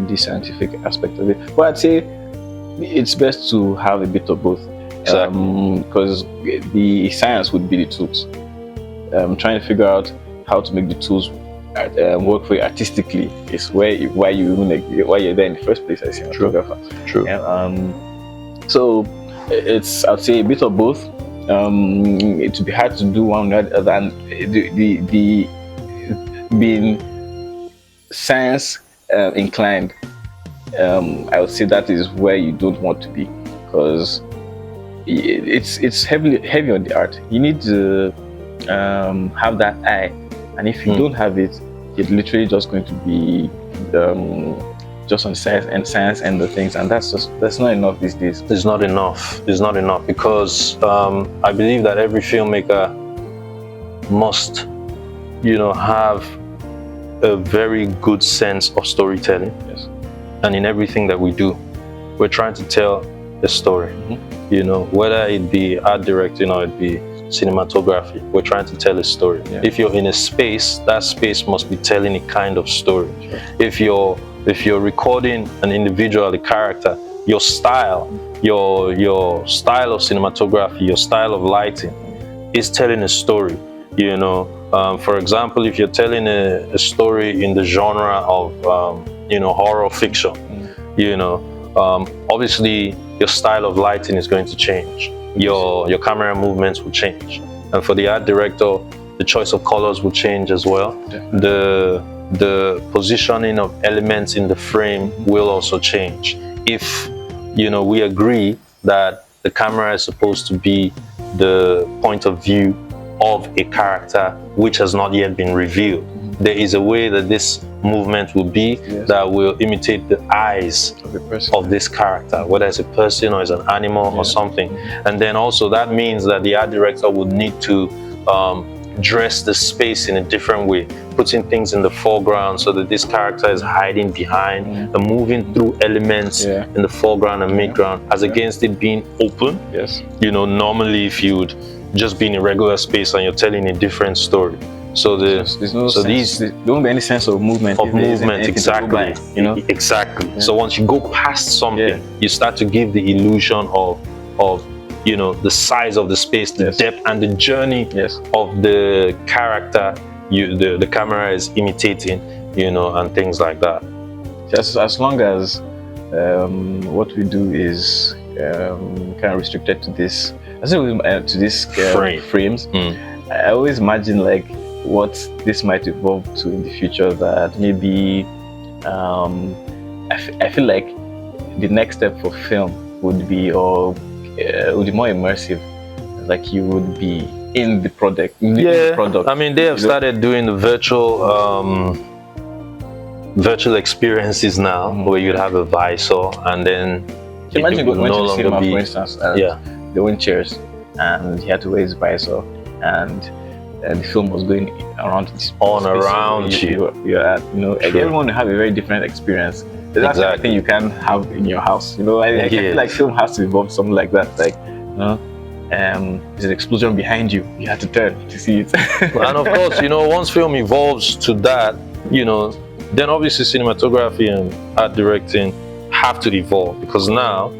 the scientific aspect of it. But I'd say it's best to have a bit of both. Exactly. Because the science would be the tools. Trying to figure out how to make the tools work for you artistically is why you're there in the first place as a cinematographer. True. So I'd say a bit of both. It would be hard to do one or the other, and the being science inclined, I would say that is where you don't want to be, because it's heavy on the art. You need to have that eye, and if you don't have it, you're literally just going to be just on science end of things, and that's not enough these days. It's not enough because I believe that every filmmaker must have a very good sense of storytelling. Yes. And in everything that we do, we're trying to tell a story. Whether it be art directing or it be cinematography, we're trying to tell a story. If you're in a space, that space must be telling a kind of story. Sure. If you're recording an individual, a character, your style, your style of cinematography, your style of lighting is telling a story. For example, if you're telling a story in the genre of horror fiction, obviously your style of lighting is going to change. Your camera movements will change, and for the art director, the choice of colors will change as well. The positioning of elements in the frame will also change. If we agree that the camera is supposed to be the point of view of a character which has not yet been revealed, there is a way that this movement will be that will imitate the eyes of this character, whether it's a person or it's an animal or something. And then also that means that the art director would need to dress the space in a different way, putting things in the foreground so that this character is hiding behind and moving through elements in the foreground and midground, as against it being open. Normally if you would just be in a regular space and you're telling a different story, so there won't be any sense of movement. Exactly. Exactly. So once you go past something, you start to give the illusion of the size of the space, the depth, and the journey of the character the camera is imitating, and things like that. Just as long as what we do is kind of restricted to this, to this frames. I always imagine like what this might evolve to in the future. That maybe I feel like the next step for film would be more immersive. Like you would be in the product. I mean, they have started doing the virtual experiences now, where you'd have a visor and then imagine going to the cinema, for instance, they went chairs and he had to wear his visor, and the film was going around you're at. Everyone will have a very different experience. That's the thing you can have in your house. I feel like film has to evolve something like that. Like, there's an explosion behind you. You have to turn to see it. And of course, once film evolves to that, then obviously cinematography and art directing have to evolve, because now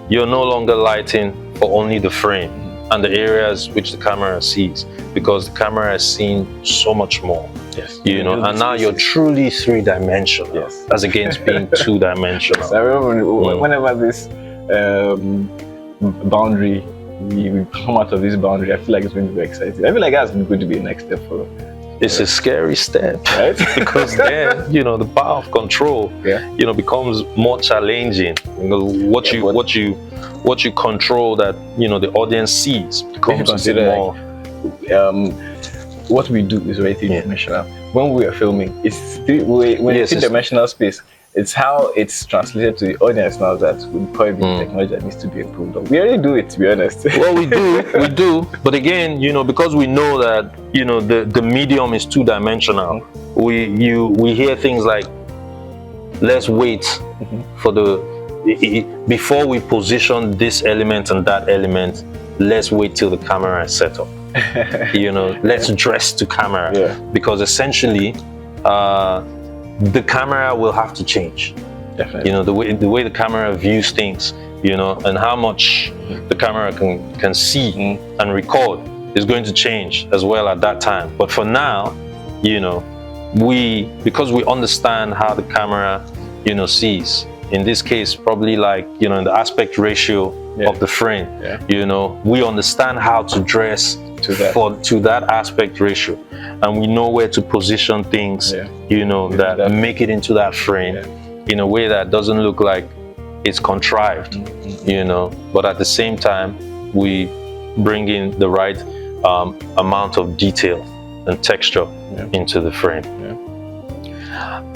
you're no longer lighting for only the frame and the areas which the camera sees, because the camera has seen so much more. And now you're truly three-dimensional, as against being two-dimensional. I remember whenever this boundary, we come out of this boundary, I feel like it's going to be exciting. I feel like that's going to be the next step for. It's a scary step, right? Because then the power of control, becomes more challenging. What you control that the audience sees becomes more. What we do is very three-dimensional. When we are filming, it's three-dimensional space. It's how it's translated to the audience now that would probably be technology that needs to be improved on. We already do it, to be honest. Well, we do. But again, because we know that the medium is two-dimensional, we hear things like, let's wait for before we position this element and that element, let's wait till the camera is set up. Let's dress to camera, because essentially the camera will have to change. Definitely. You know, the way the camera views things, you know, and how much the camera can see and record is going to change as well at that time. But for now, you know, because we understand how the camera, you know, sees, in this case probably like, you know, in the aspect ratio of the frame, you know, we understand how to dress to that aspect ratio, and we know where to position things, you know, that make it into that frame in a way that doesn't look like it's contrived, you know, but at the same time we bring in the right amount of detail and texture into the frame.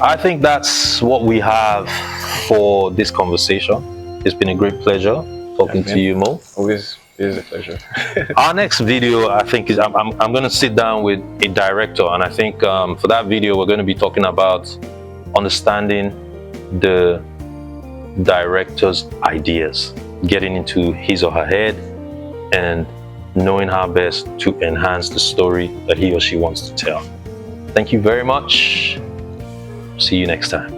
I think that's what we have for this conversation. It's been a great pleasure talking to you, Mo. Always is a pleasure. Our next video, I think, is I'm going to sit down with a director, and I think for that video we're going to be talking about understanding the director's ideas, getting into his or her head, and knowing how best to enhance the story that he or she wants to tell. Thank you very much. See you next time.